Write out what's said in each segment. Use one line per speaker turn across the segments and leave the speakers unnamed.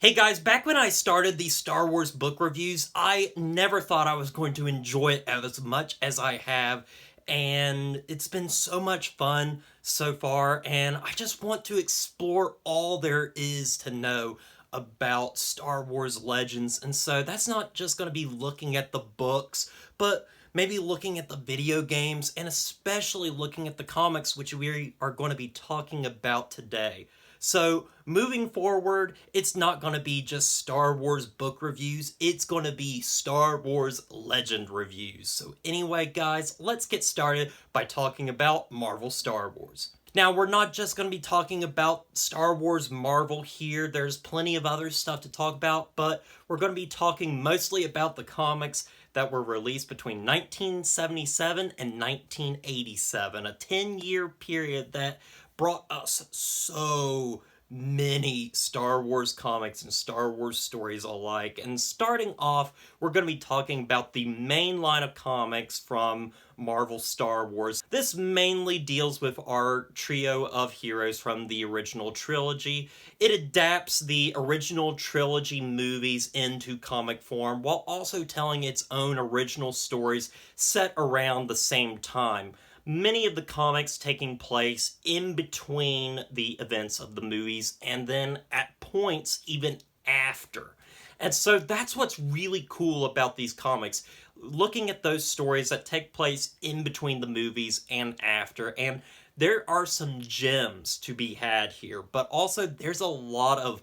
Hey guys, back when I started these Star Wars book reviews, I never thought I was going to enjoy it as much as I have, and it's been so much fun so far, and I just want to explore all there is to know about Star Wars Legends, and so that's not just going to be looking at the books, but maybe looking at the video games, and especially looking at the comics, which we are going to be talking about today. So, moving forward, it's not going to be just Star Wars book reviews, it's going to be Star Wars Legend reviews. So, anyway, guys, let's get started by talking about Marvel Star Wars. Now, we're not just going to be talking about Star Wars Marvel here, there's plenty of other stuff to talk about, but we're going to be talking mostly about the comics that were released between 1977 and 1987, a 10-year period that brought us so many Star Wars comics and Star Wars stories alike. And starting off, we're going to be talking about the main line of comics from Marvel Star Wars. This mainly deals with our trio of heroes from the original trilogy. It adapts the original trilogy movies into comic form while also telling its own original stories set around the same time. Many of the comics taking place in between the events of the movies and then at points even after. And so that's what's really cool about these comics, looking at those stories that take place in between the movies and after. And there are some gems to be had here, but also there's a lot of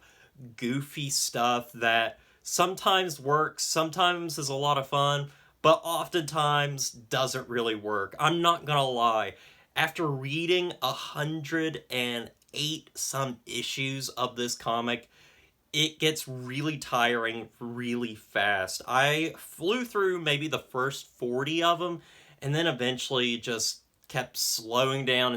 goofy stuff that sometimes works, sometimes is a lot of fun, but oftentimes doesn't really work. I'm not gonna lie. After reading 108 some issues of this comic, it gets really tiring really fast. I flew through maybe the first 40 of them, and then eventually just kept slowing down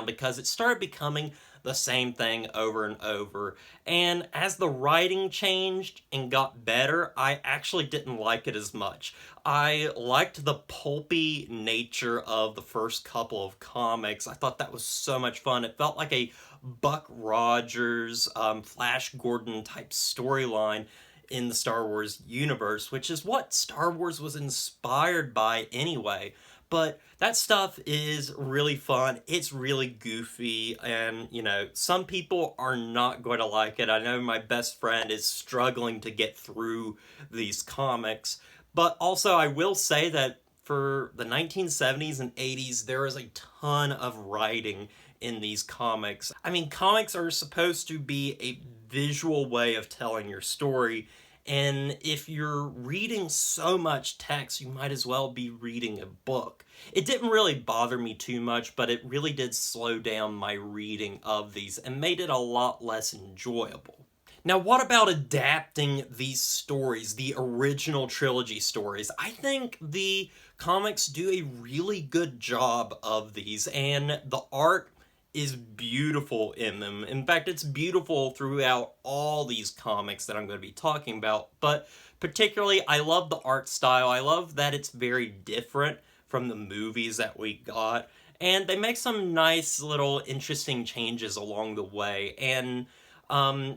because it started becoming the same thing over and over. And as the writing changed and got better, I actually didn't like it as much. I liked the pulpy nature of the first couple of comics. I thought that was so much fun. It felt like a Buck Rogers, Flash Gordon type storyline in the Star Wars universe, which is what Star Wars was inspired by anyway. But that stuff is really fun. It's really goofy, and some people are not going to like it. I know my best friend is struggling to get through these comics, but also I will say that for the 1970s and 80s, there is a ton of writing in these comics. I mean, comics are supposed to be a visual way of telling your story, and if you're reading so much text, you might as well be reading a book. It didn't really bother me too much, but it really did slow down my reading of these and made it a lot less enjoyable. Now, what about adapting these stories, the original trilogy stories? I think the comics do a really good job of these, and the art is beautiful in them. In fact, it's beautiful throughout all these comics that I'm going to be talking about, but particularly I love the art style. I love that it's very different from the movies that we got, and they make some nice little interesting changes along the way. And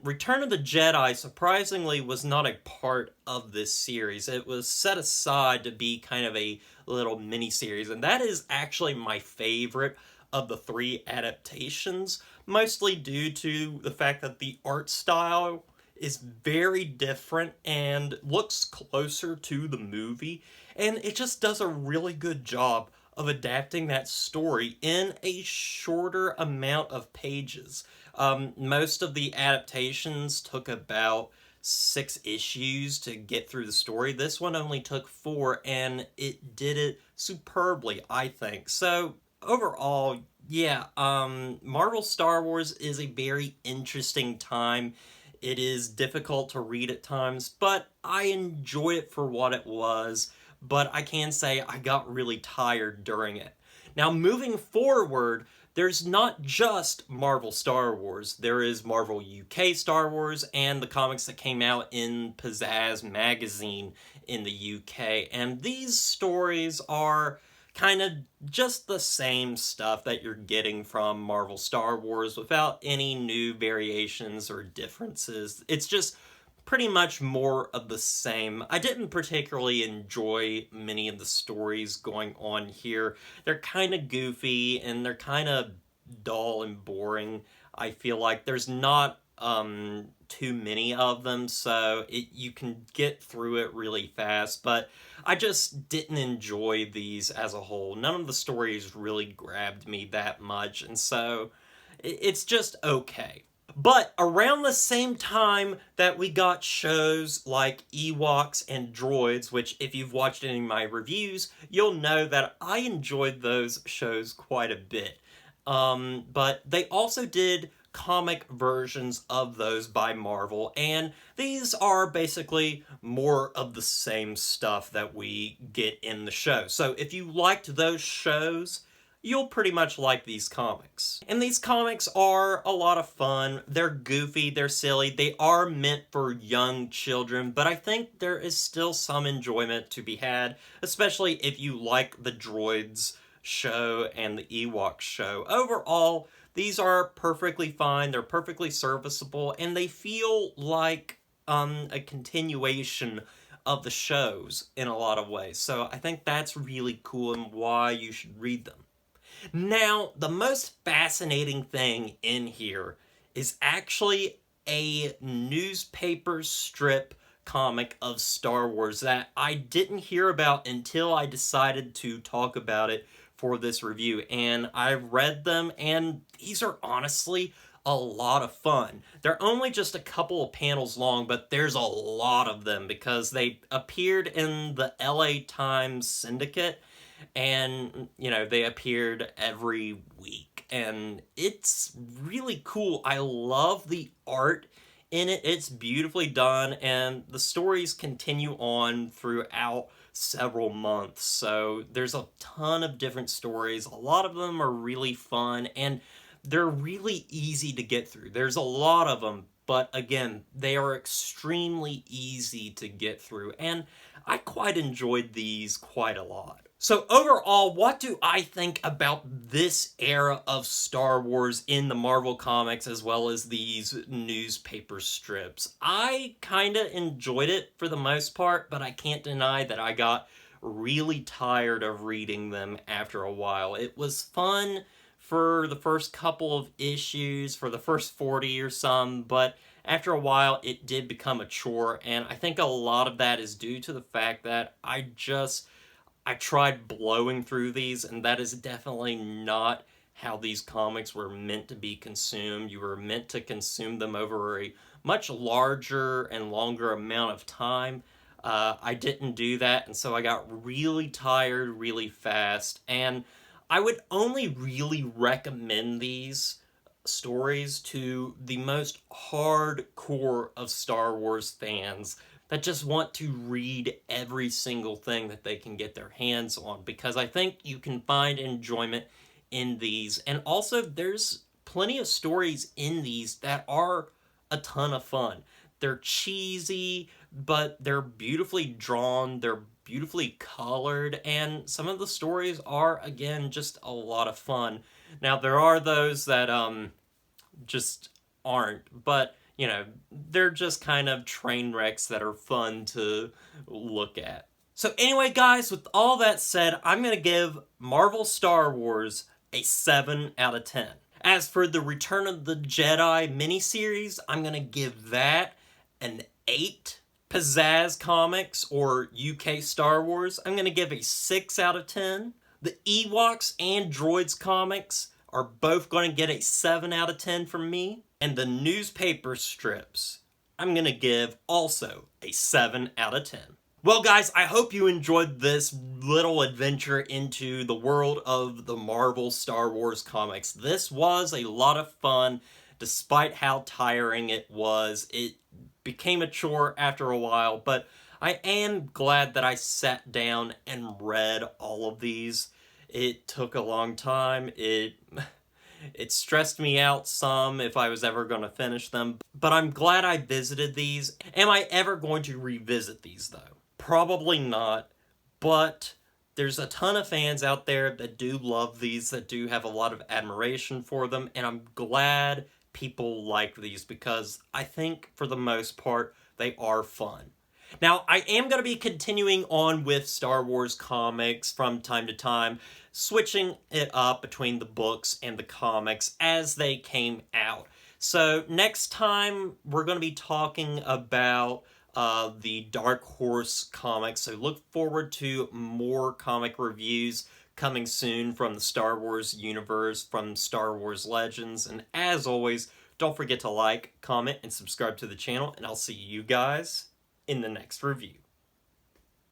Return of the Jedi, surprisingly, was not a part of this series. It was set aside to be kind of a little mini-series, and that is actually my favorite of the three adaptations, mostly due to the fact that the art style is very different and looks closer to the movie, and it just does a really good job of adapting that story in a shorter amount of pages. Most of the adaptations took about 6 issues to get through the story. This one only took 4, and it did it superbly, I think. So, overall, yeah, Marvel Star Wars is a very interesting time. It is difficult to read at times, but I enjoyed it for what it was. But I can say I got really tired during it. Now, moving forward, there's not just Marvel Star Wars. There is Marvel UK Star Wars and the comics that came out in Pizzazz magazine in the UK. And these stories are kind of just the same stuff that you're getting from Marvel Star Wars without any new variations or differences. It's just pretty much more of the same. I didn't particularly enjoy many of the stories going on here. They're kind of goofy and they're kind of dull and boring. I feel like there's not too many of them, so you can get through it really fast, but I just didn't enjoy these as a whole. None of the stories really grabbed me that much, and so it's just okay. But around the same time that we got shows like Ewoks and Droids, which if you've watched any of my reviews, you'll know that I enjoyed those shows quite a bit. But they also did comic versions of those by Marvel, and these are basically more of the same stuff that we get in the show. So if you liked those shows, you'll pretty much like these comics. And these comics are a lot of fun. They're goofy, they're silly, they are meant for young children, but I think there is still some enjoyment to be had, especially if you like the Droids show and the Ewoks show. Overall, these are perfectly fine, they're perfectly serviceable, and they feel like a continuation of the shows in a lot of ways. So I think that's really cool and why you should read them. Now, the most fascinating thing in here is actually a newspaper strip comic of Star Wars that I didn't hear about until I decided to talk about it for this review. And I read them, and these are honestly a lot of fun. They're only just a couple of panels long, but there's a lot of them because they appeared in the LA Times Syndicate, and they appeared every week, and it's really cool. I love the art in it. It's beautifully done, and the stories continue on throughout several months, so there's a ton of different stories. A lot of them are really fun, and they're really easy to get through. There's a lot of them, but again, they are extremely easy to get through, and I quite enjoyed these quite a lot. So overall, what do I think about this era of Star Wars in the Marvel Comics as well as these newspaper strips? I kind of enjoyed it for the most part, but I can't deny that I got really tired of reading them after a while. It was fun for the first couple of issues, for the first 40 or some, but after a while it did become a chore, and I think a lot of that is due to the fact that I tried blowing through these, and that is definitely not how these comics were meant to be consumed. You were meant to consume them over a much larger and longer amount of time. I didn't do that, and so I got really tired really fast, and I would only really recommend these stories to the most hardcore of Star Wars fans that just want to read every single thing that they can get their hands on, because I think you can find enjoyment in these. And also, there's plenty of stories in these that are a ton of fun. They're cheesy, but they're beautifully drawn, they're beautifully colored, and some of the stories are, again, just a lot of fun. Now, there are those that just aren't, but they're just kind of train wrecks that are fun to look at. So anyway, guys, with all that said, I'm going to give Marvel Star Wars a 7 out of 10. As for the Return of the Jedi miniseries, I'm going to give that an 8. Pizzazz Comics, or UK Star Wars, I'm going to give a 6 out of 10. The Ewoks and Droids comics are both going to get a 7 out of 10 from me. And the newspaper strips, I'm going to give also a 7 out of 10. Well, guys, I hope you enjoyed this little adventure into the world of the Marvel Star Wars comics. This was a lot of fun, despite how tiring it was. It became a chore after a while, but I am glad that I sat down and read all of these. It took a long time. It stressed me out some if I was ever going to finish them, but I'm glad I visited these. Am I ever going to revisit these, though? Probably not, but there's a ton of fans out there that do love these, that do have a lot of admiration for them, and I'm glad people like these because I think for the most part they are fun. Now, I am going to be continuing on with Star Wars comics from time to time, switching it up between the books and the comics as they came out. So next time, we're going to be talking about the Dark Horse comics, so look forward to more comic reviews coming soon from the Star Wars universe, from Star Wars Legends, and as always, don't forget to like, comment, and subscribe to the channel, and I'll see you guys in the next review.